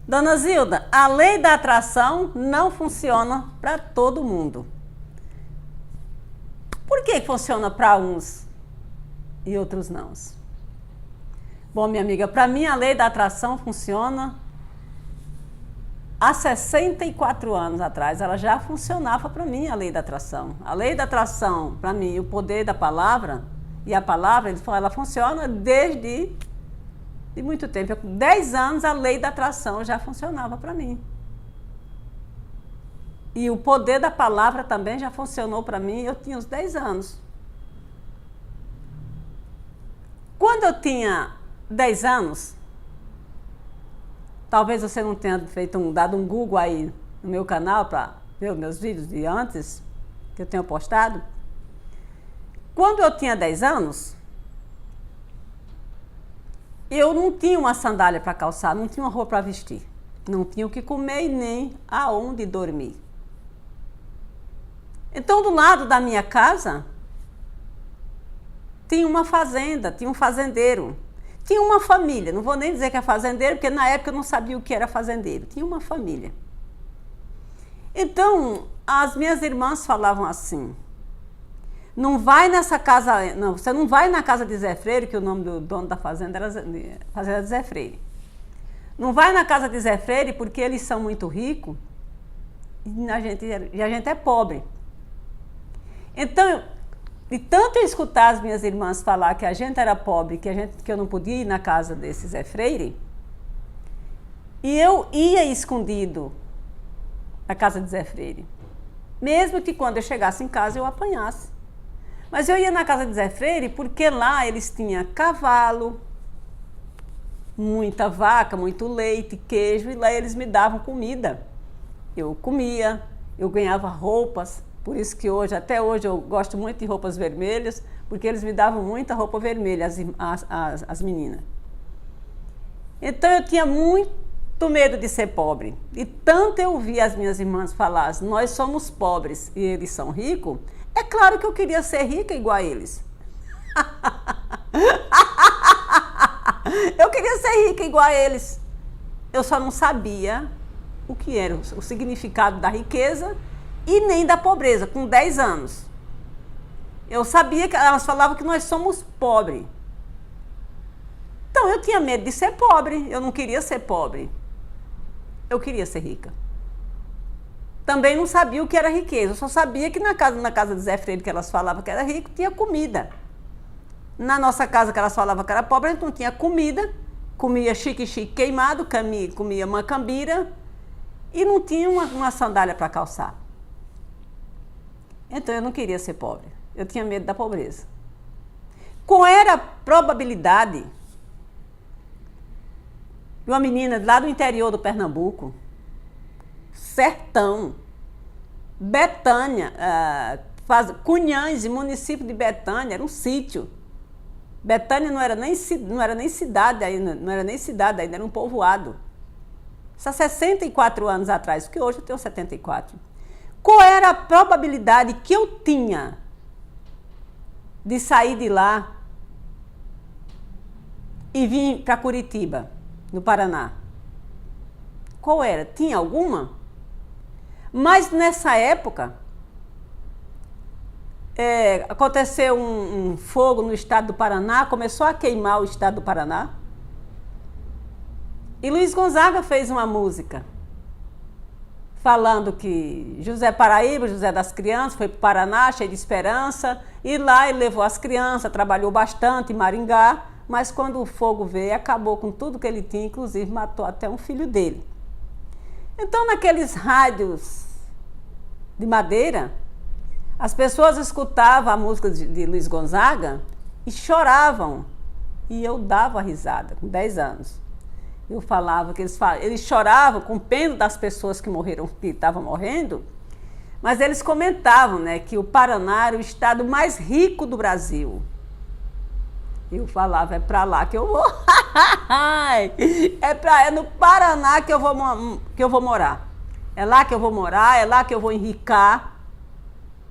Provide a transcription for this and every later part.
Dona Zilda, a lei da atração não funciona para todo mundo. Por que funciona para uns e outros não? Bom, minha amiga, para mim a lei da atração funciona há 64 anos atrás. Ela já funcionava para mim, a lei da atração. A lei da atração, para mim, o poder da palavra, e a palavra, ela funciona desde de muito tempo. Com 10 anos a lei da atração já funcionava para mim. E o poder da palavra também já funcionou para mim, eu tinha uns 10 anos. Quando eu tinha 10 anos, talvez você não tenha dado um Google aí no meu canal para ver os meus vídeos de antes, que eu tenho postado. Quando eu tinha 10 anos, eu não tinha uma sandália para calçar, não tinha uma roupa para vestir, não tinha o que comer e nem aonde dormir. Então, do lado da minha casa, tinha uma fazenda, tinha um fazendeiro, tinha uma família. Não vou nem dizer que é fazendeiro, porque na época eu não sabia o que era fazendeiro. Tinha uma família. Então, as minhas irmãs falavam assim: não vai nessa casa, não, você não vai na casa de Zé Freire, que o nome do dono da fazenda era Fazenda de Zé Freire. Não vai na casa de Zé Freire porque eles são muito ricos e a gente é pobre. Então, de tanto eu escutar as minhas irmãs falar que a gente era pobre, que eu não podia ir na casa desse Zé Freire, e eu ia escondido na casa de Zé Freire, mesmo que quando eu chegasse em casa eu apanhasse. Mas eu ia na casa de Zé Freire porque lá eles tinham cavalo, muita vaca, muito leite, queijo, e lá eles me davam comida. Eu comia, eu ganhava roupas, por isso que até hoje eu gosto muito de roupas vermelhas, porque eles me davam muita roupa vermelha, as meninas. Então eu tinha muito medo de ser pobre. E tanto eu ouvia as minhas irmãs falar: nós somos pobres e eles são ricos. É claro que eu queria ser rica igual a eles. Eu queria ser rica igual a eles. Eu só não sabia o que era o significado da riqueza e nem da pobreza, com 10 anos. Eu sabia que elas falavam que nós somos pobres. Então eu tinha medo de ser pobre, eu não queria ser pobre. Eu queria ser rica. Também não sabia o que era riqueza, eu só sabia que na casa de Zé Freire, que elas falavam que era rico, tinha comida. Na nossa casa, que elas falavam que era pobre, a gente não tinha comida, comia chique-chique queimado, comia macambira e não tinha uma sandália para calçar. Então eu não queria ser pobre, eu tinha medo da pobreza. Qual era a probabilidade de uma menina lá do interior do Pernambuco, sertão, Betânia, Cunhães, município de Betânia, era um sítio. Betânia não era nem cidade ainda, era um povoado. Isso há 64 anos atrás, porque hoje eu tenho 74. Qual era a probabilidade que eu tinha de sair de lá e vir para Curitiba, no Paraná? Qual era? Tinha alguma? Mas nessa época, aconteceu um fogo no estado do Paraná, começou a queimar o estado do Paraná. E Luiz Gonzaga fez uma música falando que José Paraíba, José das Crianças, foi para o Paraná cheio de esperança, e lá ele levou as crianças, trabalhou bastante em Maringá, mas quando o fogo veio, acabou com tudo que ele tinha, inclusive matou até um filho dele. Então, naqueles rádios de madeira, as pessoas escutavam a música de Luiz Gonzaga e choravam. E eu dava risada, com 10 anos. Eu falava que eles choravam com pena das pessoas que estavam morrendo, mas eles comentavam, né, que o Paraná era o estado mais rico do Brasil. Eu falava: é para lá que eu vou. É no Paraná que eu vou morar. É lá que eu vou morar, é lá que eu vou enricar.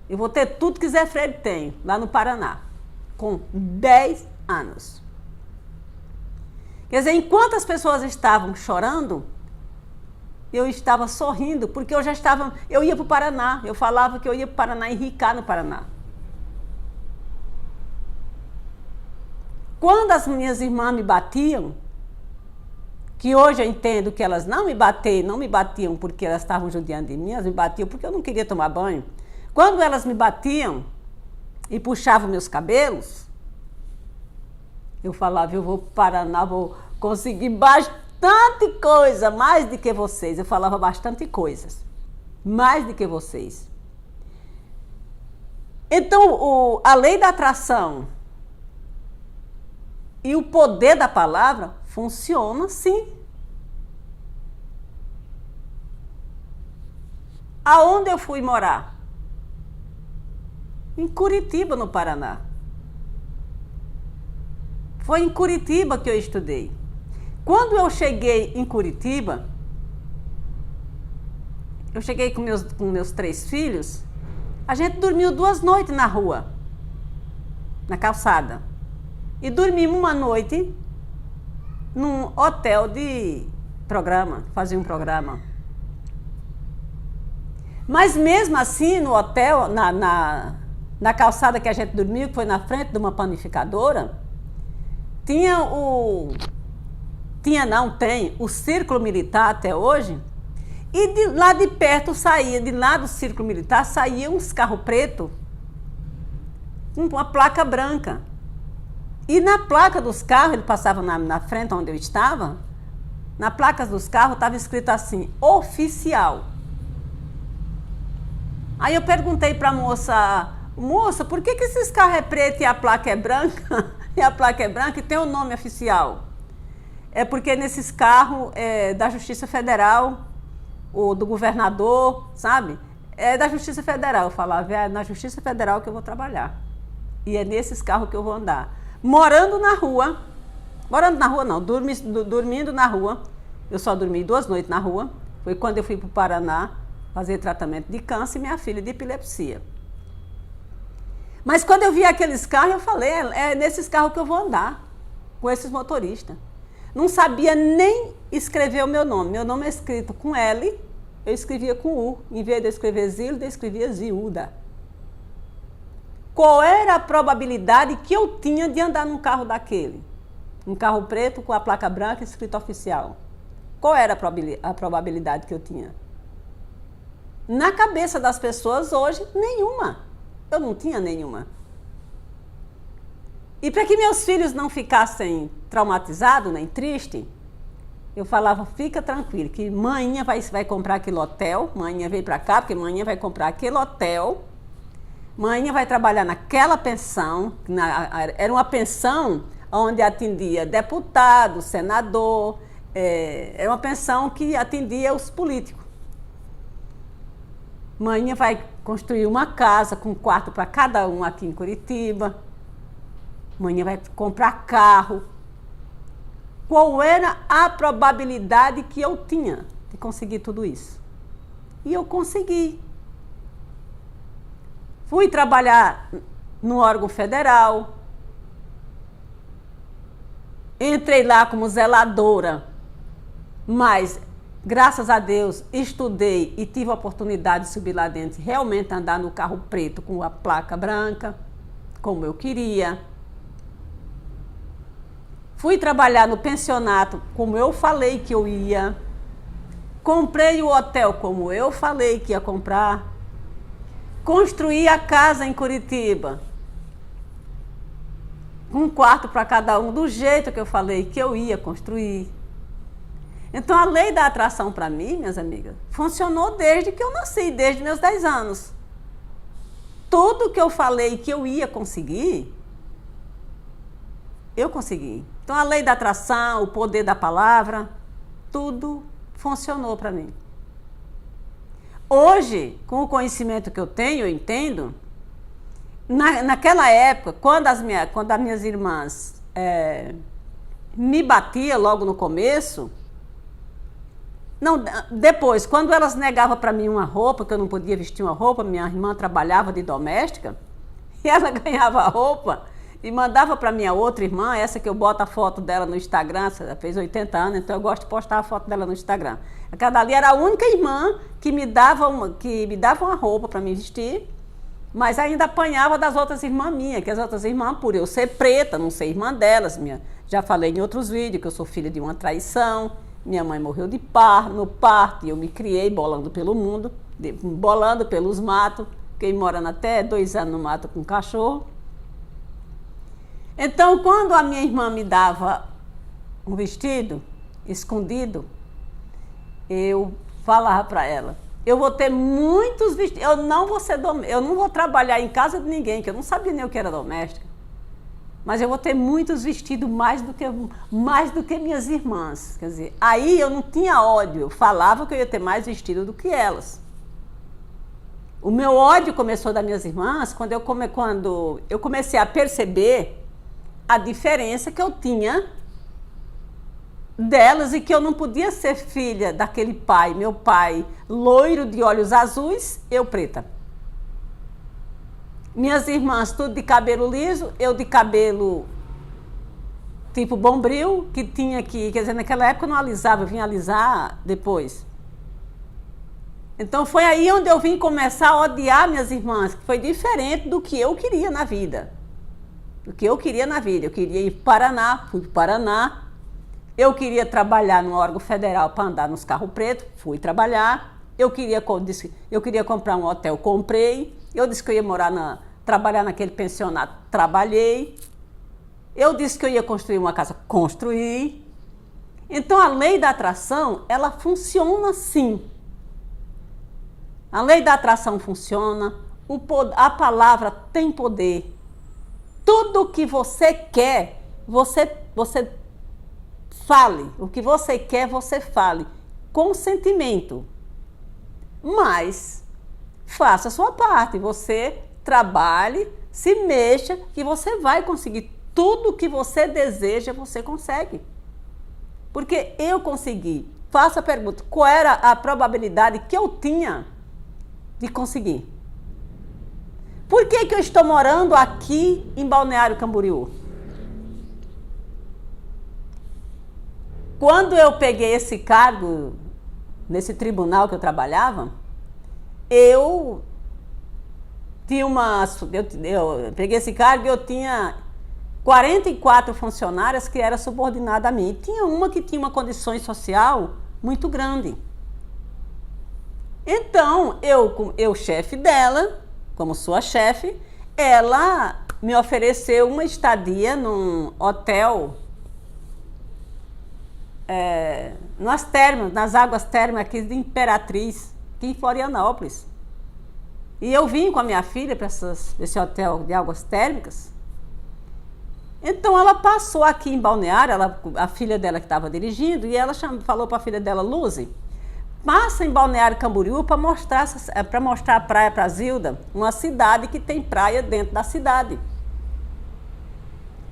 Eu vou ter tudo que Zé Freire tem, lá no Paraná, com 10 anos. Quer dizer, enquanto as pessoas estavam chorando, eu estava sorrindo, porque eu ia para o Paraná, eu falava que eu ia para o Paraná enricar no Paraná. Quando as minhas irmãs me batiam, que hoje eu entendo que elas não me batiam porque elas estavam judiando de mim, elas me batiam porque eu não queria tomar banho. Quando elas me batiam e puxavam meus cabelos, eu falava, eu vou para o Paraná, vou conseguir bastante coisa, mais do que vocês. Eu falava bastante coisas, mais do que vocês. Então, a lei da atração e o poder da palavra funciona sim. Aonde eu fui morar? Em Curitiba, no Paraná. Foi em Curitiba que eu estudei. Quando eu cheguei em Curitiba, eu cheguei com meus 3 filhos, a gente dormiu 2 noites na rua, na calçada. E dormimos uma noite num hotel de programa, fazia um programa. Mas mesmo assim, no hotel, na calçada que a gente dormiu, que foi na frente de uma panificadora, tem o Círculo Militar até hoje, e de lá de perto de lá do Círculo Militar, saía uns carros pretos com uma placa branca. E na placa dos carros, ele passava na frente onde eu estava, na placa dos carros estava escrito assim, oficial. Aí eu perguntei para a moça, por que esses carros é preto e a placa é branca? E a placa é branca e tem o nome oficial. É porque nesses carros é da Justiça Federal, ou do governador, sabe? É da Justiça Federal. Eu falava, é na Justiça Federal que eu vou trabalhar. E é nesses carros que eu vou andar. Morando na rua não, dormindo na rua. Eu só dormi 2 noites na rua. Foi quando eu fui para o Paraná fazer tratamento de câncer e minha filha de epilepsia. Mas quando eu vi aqueles carros, eu falei, é nesses carros que eu vou andar, com esses motoristas. Não sabia nem escrever o meu nome. Meu nome é escrito com L, eu escrevia com U. Em vez de eu escrever Zilda, eu escrevia Zilda. Qual era a probabilidade que eu tinha de andar num carro daquele? Um carro preto com a placa branca escrito oficial. Qual era a probabilidade que eu tinha? Na cabeça das pessoas hoje, nenhuma. Eu não tinha nenhuma. E para que meus filhos não ficassem traumatizados, nem tristes, eu falava, fica tranquilo, que manhã vai comprar aquele hotel, manhã vem para cá, porque manhã vai comprar aquele hotel, manhã vai trabalhar naquela pensão, era uma pensão onde atendia deputado, senador, era uma pensão que atendia os políticos. Manhã vai construir uma casa com 4 para cada um aqui em Curitiba. Manhã vai comprar carro. Qual era a probabilidade que eu tinha de conseguir tudo isso? E eu consegui. Fui trabalhar no órgão federal. Entrei lá como zeladora, mas graças a Deus, estudei e tive a oportunidade de subir lá dentro, realmente andar no carro preto com a placa branca, como eu queria. Fui trabalhar no pensionato, como eu falei que eu ia. Comprei o hotel, como eu falei que ia comprar. Construí a casa em Curitiba, um 4 para cada um, do jeito que eu falei que eu ia construir. Então, a lei da atração para mim, minhas amigas, funcionou desde que eu nasci, desde meus 10 anos. Tudo que eu falei que eu ia conseguir, eu consegui. Então, a lei da atração, o poder da palavra, tudo funcionou para mim. Hoje, com o conhecimento que eu tenho, eu entendo, naquela época, quando as minhas irmãs me batiam logo no começo, não, depois, quando elas negavam para mim uma roupa, que eu não podia vestir uma roupa, minha irmã trabalhava de doméstica, e ela ganhava a roupa, e mandava para minha outra irmã, essa que eu boto a foto dela no Instagram, ela fez 80 anos, então eu gosto de postar a foto dela no Instagram. Aquela ali era a única irmã que me dava uma roupa para me vestir, mas ainda apanhava das outras irmãs minhas, que as outras irmãs, por eu ser preta, não ser irmã delas, já falei em outros vídeos que eu sou filha de uma traição, minha mãe morreu no parto, e eu me criei bolando pelo mundo, bolando pelos matos, fiquei morando até 2 anos no mato com cachorro. Então, quando a minha irmã me dava um vestido escondido, eu falava para ela, eu vou ter muitos vestidos, eu não vou trabalhar em casa de ninguém, que eu não sabia nem o que era doméstica, mas eu vou ter muitos vestidos mais do que minhas irmãs. Quer dizer, aí eu não tinha ódio, eu falava que eu ia ter mais vestido do que elas. O meu ódio começou das minhas irmãs quando eu comecei a perceber a diferença que eu tinha delas e que eu não podia ser filha daquele pai, meu pai loiro de olhos azuis, eu preta. Minhas irmãs tudo de cabelo liso, eu de cabelo tipo bombril, que tinha que, quer dizer, naquela época eu não alisava, eu vim alisar depois. Então foi aí onde eu vim começar a odiar minhas irmãs, que foi diferente do que eu queria na vida. Eu queria ir para o Paraná, fui para o Paraná. Eu queria trabalhar no órgão federal para andar nos carros pretos, fui trabalhar. Eu queria comprar um hotel, comprei. Eu disse que eu ia trabalhar naquele pensionato, trabalhei. Eu disse que eu ia construir uma casa, construí. Então a lei da atração, ela funciona assim. A lei da atração funciona, a palavra tem poder. Tudo que você quer, você fale. O que você quer, você fale. Com sentimento. Mas faça a sua parte. Você trabalhe, se mexa e você vai conseguir. Tudo que você deseja, você consegue. Porque eu consegui. Faça a pergunta, qual era a probabilidade que eu tinha de conseguir? Por que eu estou morando aqui em Balneário Camboriú? Quando eu peguei esse cargo, nesse tribunal que eu trabalhava, eu peguei esse cargo e eu tinha 44 funcionárias que eram subordinadas a mim. E tinha uma que tinha uma condição social muito grande. Então, eu chefe dela, como sua chefe, ela me ofereceu uma estadia num hotel, nas águas térmicas aqui de Imperatriz, aqui em Florianópolis. E eu vim com a minha filha para esse hotel de águas térmicas. Então ela passou aqui em Balneário, a filha dela que estava dirigindo, e ela falou para a filha dela, Luzi, passa em Balneário Camboriú para mostrar a praia para a Zilda, uma cidade que tem praia dentro da cidade.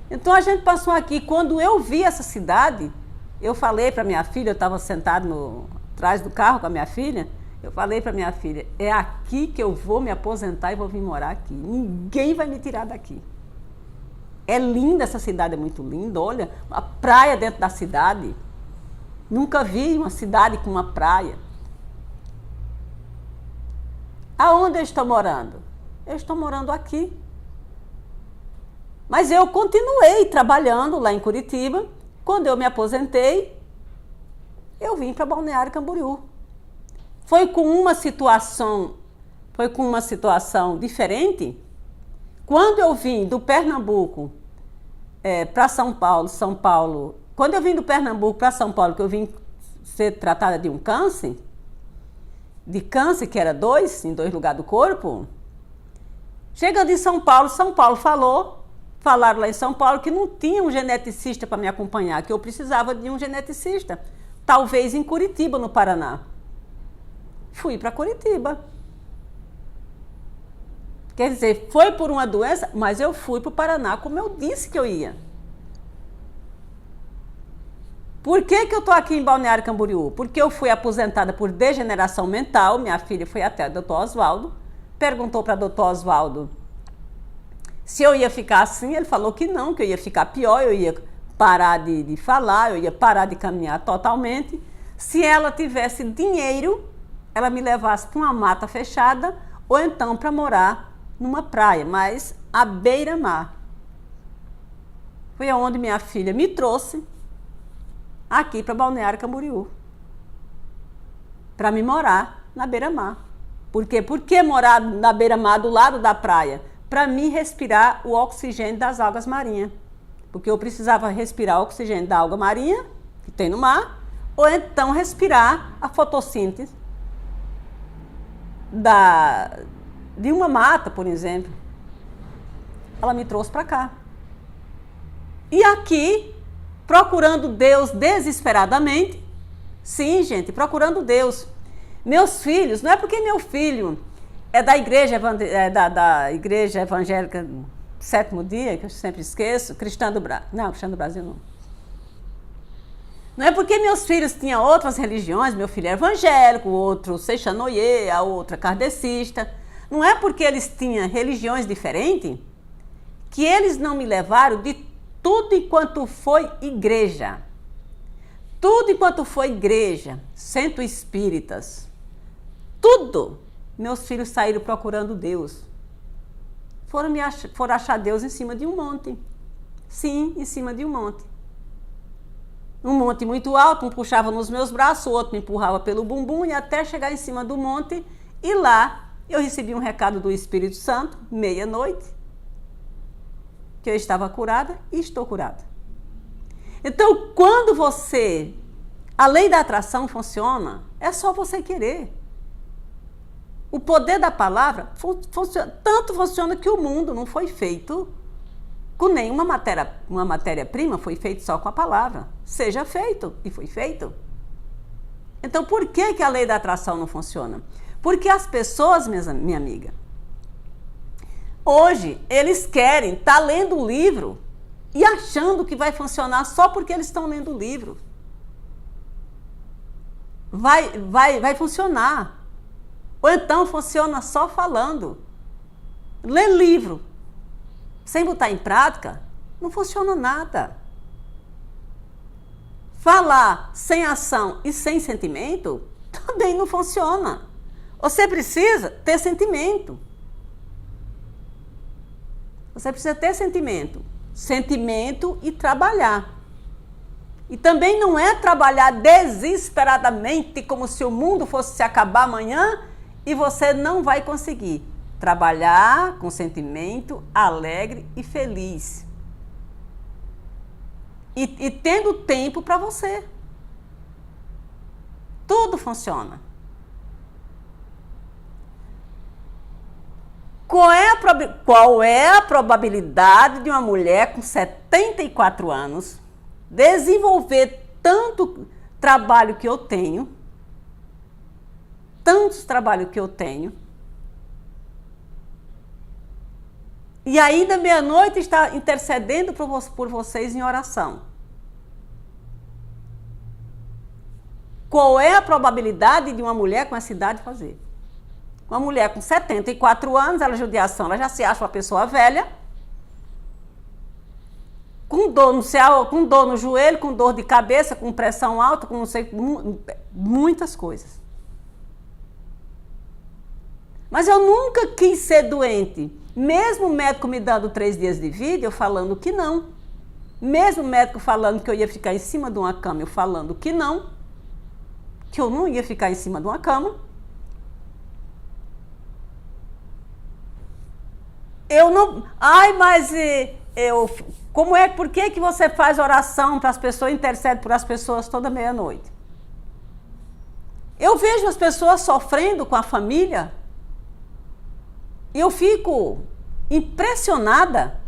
Então a gente passou aqui. Quando eu vi essa cidade, eu falei para minha filha, eu estava sentado atrás do carro com a minha filha, eu falei para minha filha, é aqui que eu vou me aposentar e vou vir morar aqui. Ninguém vai me tirar daqui. É linda essa cidade, é muito linda, olha, a praia dentro da cidade. Nunca vi uma cidade com uma praia. Aonde eu estou morando? Eu estou morando aqui. Mas eu continuei trabalhando lá em Curitiba. Quando eu me aposentei, eu vim para Balneário Camboriú. Foi com uma situação diferente. Quando eu vim do Pernambuco para São Paulo, quando eu vim do Pernambuco para São Paulo, que eu vim ser tratada de um câncer, que era em 2 lugares do corpo, chegando em São Paulo falaram lá em São Paulo que não tinha um geneticista para me acompanhar, que eu precisava de um geneticista, talvez em Curitiba, no Paraná. Fui para Curitiba. Quer dizer, foi por uma doença, mas eu fui para o Paraná como eu disse que eu ia. Por que eu estou aqui em Balneário Camboriú? Porque eu fui aposentada por degeneração mental. Minha filha foi até o Dr. Oswaldo, perguntou para o Dr. Oswaldo Se eu ia ficar assim, ele falou que não, que eu ia ficar pior, eu ia parar de falar, eu ia parar de caminhar totalmente. Se ela tivesse dinheiro, ela me levasse para uma mata fechada ou então para morar numa praia, mas à beira-mar. Foi aonde minha filha me trouxe aqui para Balneário Camboriú, para me morar na beira-mar. Por quê? Por que morar na beira-mar, do lado da praia? Para mim respirar o oxigênio das algas marinhas. Porque eu precisava respirar o oxigênio da alga marinha, que tem no mar, ou então respirar a fotossíntese de uma mata, por exemplo. Ela me trouxe para cá. E aqui, procurando Deus desesperadamente, sim, gente, procurando Deus. Meus filhos, não é porque meu filho é da igreja, da igreja evangélica Sétimo Dia, que eu sempre esqueço, Cristã do Brasil. Não, Cristã do Brasil não. Não é porque meus filhos tinham outras religiões, meu filho é evangélico, o outro Seixanoye, a outra kardecista. Não é porque eles tinham religiões diferentes que eles não me levaram de tudo enquanto foi igreja. Tudo enquanto foi igreja, centro espíritas, tudo. Meus filhos saíram procurando Deus. Foram achar Deus em cima de um monte. Sim, em cima de um monte. Um monte muito alto, um puxava nos meus braços, o outro me empurrava pelo bumbum, e até chegar em cima do monte. E lá eu recebi um recado do Espírito Santo, meia-noite, que eu estava curada e estou curada. Então, quando você... A lei da atração funciona, é só você querer. O poder da palavra tanto funciona que o mundo não foi feito com nenhuma matéria-prima, foi feito só com a palavra. Seja feito, e foi feito. Então, por que a lei da atração não funciona? Porque as pessoas, minha amiga, hoje eles querem estar lendo o livro e achando que vai funcionar só porque eles estão lendo o livro. Vai funcionar. Ou então funciona só falando. Ler livro sem botar em prática, não funciona nada. Falar sem ação e sem sentimento, também não funciona. Você precisa ter sentimento. Você precisa ter sentimento. Sentimento e trabalhar. E também não é trabalhar desesperadamente como se o mundo fosse se acabar amanhã e você não vai conseguir. Trabalhar com sentimento alegre e feliz. E tendo tempo para você. Tudo funciona. Qual é a probabilidade de uma mulher com 74 anos desenvolver tanto trabalho que eu tenho, tantos trabalhos que eu tenho, e ainda meia-noite está intercedendo por vocês em oração? Qual é a probabilidade de uma mulher com essa idade fazer? Uma mulher com 74 anos, ela judiação, ela já se acha uma pessoa velha, com dor no céu, com dor no joelho, com dor de cabeça, com pressão alta, com não sei, muitas coisas. Mas eu nunca quis ser doente. Mesmo o médico me dando 3 dias de vida, eu falando que não. Mesmo o médico falando que eu ia ficar em cima de uma cama, eu falando que não. Que eu não ia ficar em cima de uma cama. Eu não... Ai, mas eu... Como é? Por que você faz oração para as pessoas, intercede por as pessoas toda meia-noite? Eu vejo as pessoas sofrendo com a família e eu fico impressionada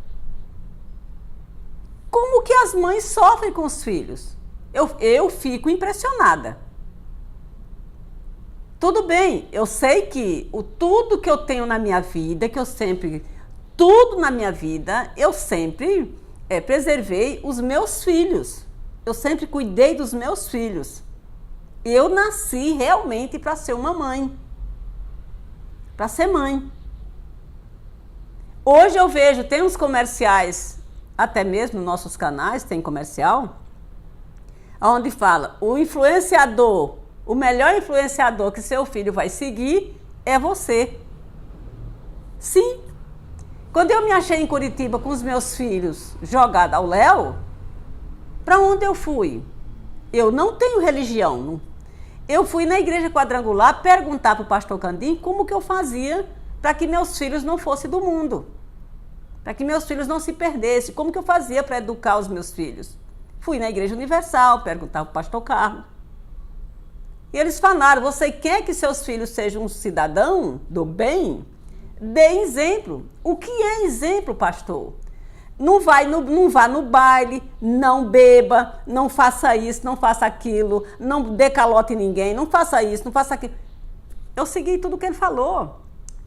como que as mães sofrem com os filhos. Eu fico impressionada. Tudo bem, eu sei que tudo que eu tenho na minha vida, tudo na minha vida, eu sempre preservei os meus filhos. Eu sempre cuidei dos meus filhos. Eu nasci realmente para ser uma mãe. Para ser mãe. Hoje eu vejo, tem uns comerciais, até mesmo nos nossos canais tem comercial, onde fala, o influenciador, o melhor influenciador que seu filho vai seguir é você. Sim. Quando eu me achei em Curitiba com os meus filhos jogados ao léu, para onde eu fui? Eu não tenho religião. Eu fui na igreja quadrangular perguntar para o pastor Candim como que eu fazia para que meus filhos não fossem do mundo. Para que meus filhos não se perdessem. Como que eu fazia para educar os meus filhos? Fui na Igreja Universal, perguntar para o pastor Carlos. E eles falaram, você quer que seus filhos sejam um cidadão do bem? Dê exemplo. O que é exemplo, pastor? Não vá no baile, não beba, não faça isso, não faça aquilo, não dê calote em ninguém, não faça isso, não faça aquilo. Eu segui tudo o que ele falou.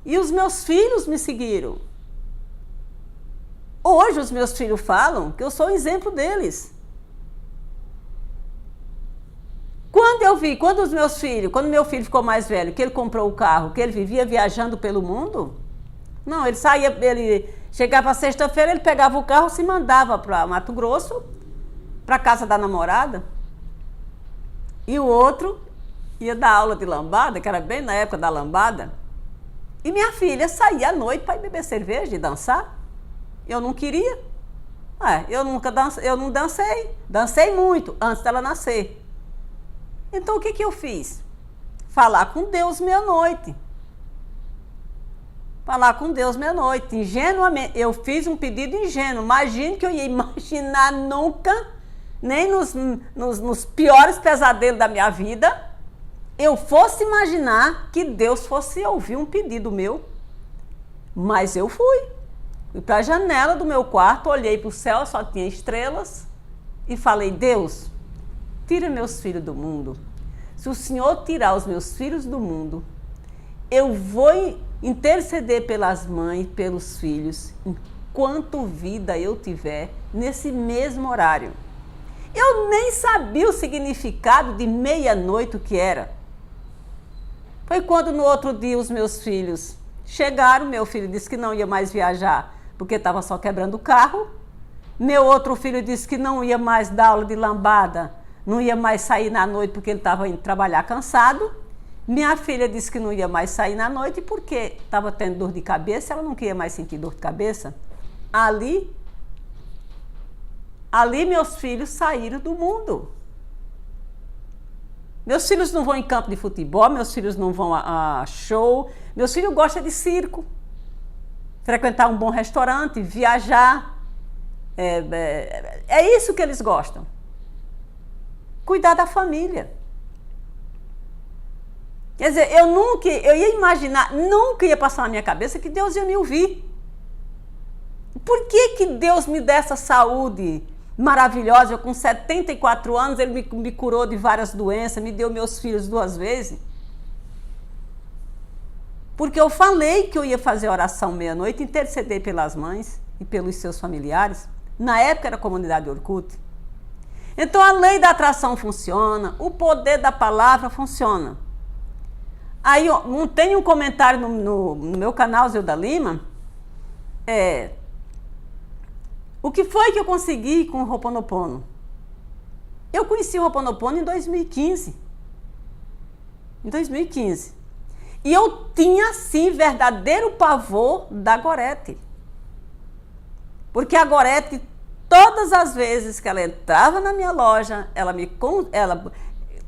E os meus filhos me seguiram. Hoje os meus filhos falam que eu sou o exemplo deles. Quando meu filho ficou mais velho, que ele comprou o carro, que ele vivia viajando pelo mundo, não, ele chegava sexta-feira, ele pegava o carro e se mandava para Mato Grosso, para casa da namorada, e o outro ia dar aula de lambada, que era bem na época da lambada, e minha filha saía à noite para ir beber cerveja e dançar. Eu não queria. Eu não dancei muito antes dela nascer. Então o que eu fiz? Falar com Deus meia-noite. Falar com Deus meia-noite. Ingenuamente. Eu fiz um pedido ingênuo. Imagine que eu ia imaginar nunca, nem nos piores pesadelos da minha vida, eu fosse imaginar que Deus fosse ouvir um pedido meu. Mas eu fui. Fui para a janela do meu quarto, olhei para o céu, só tinha estrelas, e falei, Deus, tira meus filhos do mundo. Se o Senhor tirar os meus filhos do mundo, eu vou interceder pelas mães, pelos filhos, enquanto vida eu tiver, nesse mesmo horário. Eu nem sabia o significado de meia-noite o que era. Foi quando no outro dia os meus filhos chegaram, meu filho disse que não ia mais viajar, porque estava só quebrando o carro. Meu outro filho disse que não ia mais dar aula de lambada, não ia mais sair na noite porque ele estava indo trabalhar cansado. Minha filha disse que não ia mais sair na noite porque estava tendo dor de cabeça, ela não queria mais sentir dor de cabeça. Ali meus filhos saíram do mundo. Meus filhos não vão em campo de futebol, meus filhos não vão a show, meus filhos gostam de circo. Frequentar um bom restaurante, viajar, é isso que eles gostam. Cuidar da família. Quer dizer, eu ia imaginar, nunca ia passar na minha cabeça que Deus ia me ouvir. Por que Deus me dá essa saúde maravilhosa? Eu com 74 anos, Ele me curou de várias doenças, me deu meus filhos 2 vezes. Porque eu falei que eu ia fazer oração meia-noite, interceder pelas mães e pelos seus familiares. Na época era a comunidade Orkut. Então a lei da atração funciona, o poder da palavra funciona. Aí tem um comentário no meu canal, Zilda Lima, o que foi que eu consegui com o Ho'oponopono? Eu conheci o Ho'oponopono em 2015. Em 2015. E eu tinha, sim, verdadeiro pavor da Gorete. Porque a Gorete, todas as vezes que ela entrava na minha loja,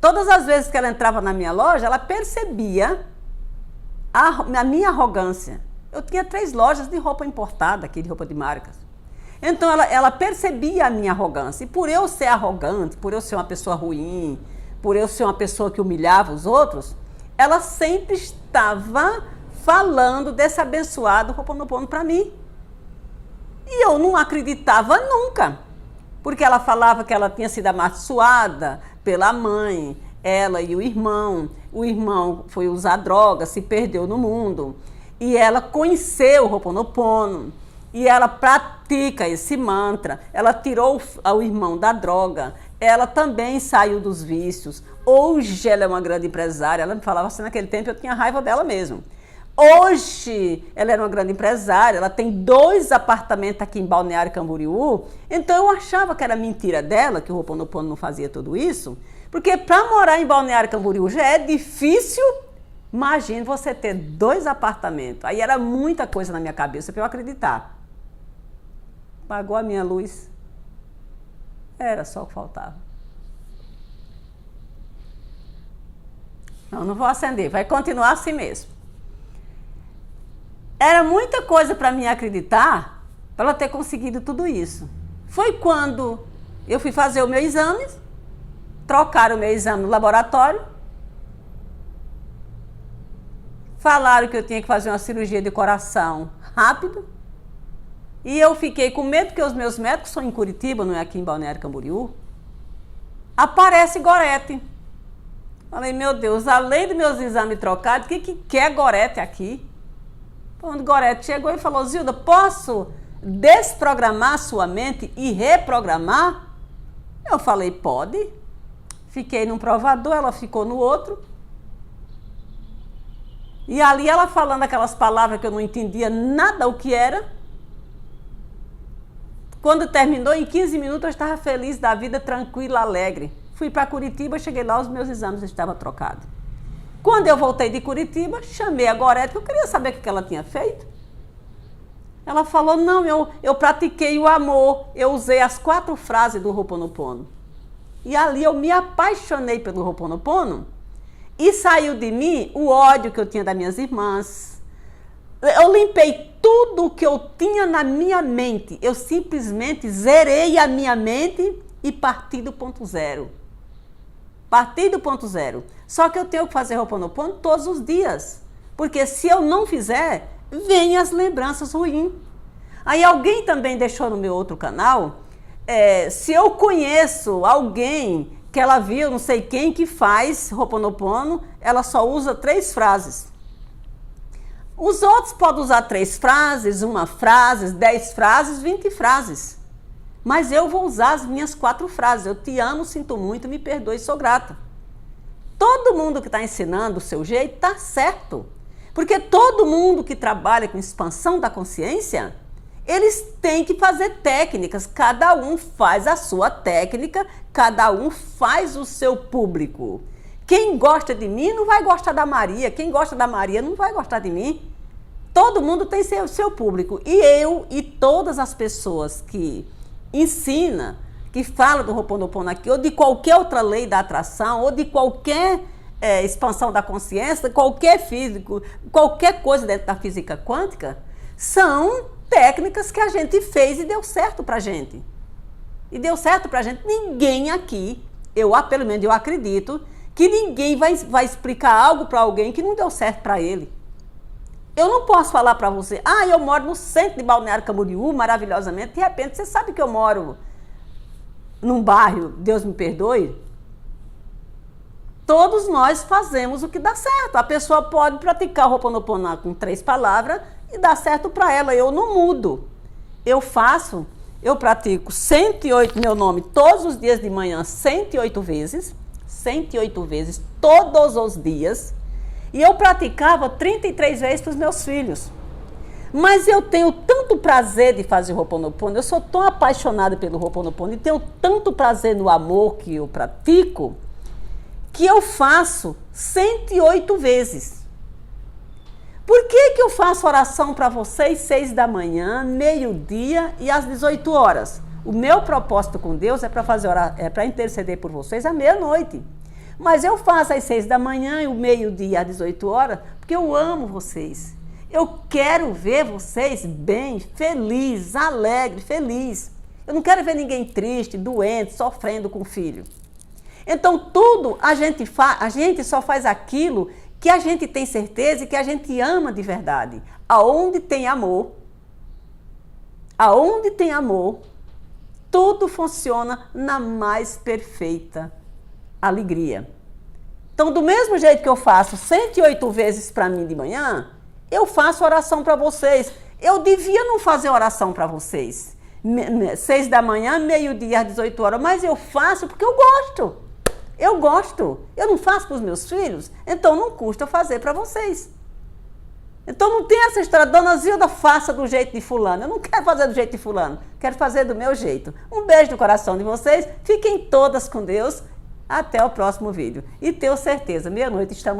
todas as vezes que ela entrava na minha loja, ela percebia a minha arrogância. Eu tinha 3 lojas de roupa importada, aqui de roupa de marcas. Então ela percebia a minha arrogância. E por eu ser arrogante, por eu ser uma pessoa ruim, por eu ser uma pessoa que humilhava os outros, ela sempre estava falando desse abençoado Ho'oponopono para mim. E eu não acreditava nunca, porque ela falava que ela tinha sido amaldiçoada pela mãe, ela e o irmão foi usar droga, se perdeu no mundo, e ela conheceu o Ho'oponopono, e ela pratica esse mantra, ela tirou o irmão da droga, ela também saiu dos vícios. Hoje ela é uma grande empresária, ela me falava assim, naquele tempo eu tinha raiva dela mesmo. Hoje, ela era uma grande empresária, ela tem 2 apartamentos aqui em Balneário Camboriú, então eu achava que era mentira dela, que o Ho'oponopono não fazia tudo isso, porque para morar em Balneário Camboriú já é difícil, imagine você ter 2 apartamentos. Aí era muita coisa na minha cabeça para eu acreditar. Apagou a minha luz, era só o que faltava. Não vou acender, vai continuar assim mesmo. Era muita coisa para mim acreditar, para ela ter conseguido tudo isso. Foi quando eu fui fazer o meu exame, trocaram o meu exame no laboratório, falaram que eu tinha que fazer uma cirurgia de coração rápido, e eu fiquei com medo, porque os meus médicos são em Curitiba, não é aqui em Balneário Camboriú. Aparece Gorete. Falei, meu Deus, além dos meus exames trocados, o que é Gorete aqui? Quando Gorete chegou e falou, Zilda, posso desprogramar sua mente e reprogramar? Eu falei, pode. Fiquei num provador, ela ficou no outro. E ali ela falando aquelas palavras que eu não entendia nada o que era. Quando terminou, em 15 minutos, eu estava feliz da vida, tranquila, alegre. Fui para Curitiba, cheguei lá, os meus exames estavam trocados. Quando eu voltei de Curitiba, chamei a Gorete, eu queria saber o que ela tinha feito. Ela falou, não, eu pratiquei o amor, eu usei as 4 frases do Ho'oponopono. E ali eu me apaixonei pelo Ho'oponopono e saiu de mim o ódio que eu tinha das minhas irmãs. Eu limpei tudo o que eu tinha na minha mente. Eu simplesmente zerei a minha mente e parti do ponto zero. Parti do ponto zero. Só que eu tenho que fazer Ho'oponopono todos os dias. Porque se eu não fizer, vêm as lembranças ruins. Aí alguém também deixou no meu outro canal, se eu conheço alguém que ela viu, não sei quem, que faz Ho'oponopono, ela só usa 3 frases. Os outros podem usar 3 frases, 1 frase, 10 frases, 20 frases. Mas eu vou usar as minhas 4 frases. Eu te amo, sinto muito, me perdoe, sou grata. Todo mundo que está ensinando o seu jeito está certo. Porque todo mundo que trabalha com expansão da consciência, eles têm que fazer técnicas. Cada um faz a sua técnica, cada um faz o seu público. Quem gosta de mim não vai gostar da Maria. Quem gosta da Maria não vai gostar de mim. Todo mundo tem seu público. E eu e todas as pessoas que ensina, que fala do Ho'oponopono aqui, ou de qualquer outra lei da atração, ou de qualquer expansão da consciência, qualquer físico, qualquer coisa dentro da física quântica, são técnicas que a gente fez e deu certo pra gente. E deu certo pra gente. Ninguém aqui, pelo menos eu acredito, que ninguém vai explicar algo para alguém que não deu certo para ele. Eu não posso falar para você, eu moro no centro de Balneário Camboriú, maravilhosamente, de repente você sabe que eu moro num bairro, Deus me perdoe. Todos nós fazemos o que dá certo. A pessoa pode praticar o Ho'oponopono com 3 palavras e dá certo para ela. Eu não mudo. Eu pratico 108 meu nome todos os dias de manhã, 108 vezes, todos os dias. E eu praticava 33 vezes para os meus filhos. Mas eu tenho tanto prazer de fazer o Ho'oponopono, eu sou tão apaixonada pelo Ho'oponopono e tenho tanto prazer no amor que eu pratico, que eu faço 108 vezes. Por que eu faço oração para vocês 6 da manhã, meio-dia e às 18 horas? O meu propósito com Deus é para interceder por vocês à meia-noite. Mas eu faço às 6 da manhã e o meio-dia às 18 horas, porque eu amo vocês. Eu quero ver vocês bem, feliz, alegre, feliz. Eu não quero ver ninguém triste, doente, sofrendo com o filho. Então tudo a gente só faz aquilo que a gente tem certeza e que a gente ama de verdade. Aonde tem amor, tudo funciona na mais perfeita alegria. Então, do mesmo jeito que eu faço 108 vezes para mim de manhã, eu faço oração para vocês. Eu devia não fazer oração para vocês 6 da manhã, meio-dia às 18 horas, mas eu faço porque eu gosto. Eu gosto. Eu não faço para os meus filhos, então não custa fazer para vocês. Então não tem essa história, Dona Zilda, faça do jeito de fulano. Eu não quero fazer do jeito de fulano, quero fazer do meu jeito. Um beijo no coração de vocês, fiquem todas com Deus. Até o próximo vídeo. E tenho certeza, meia-noite estamos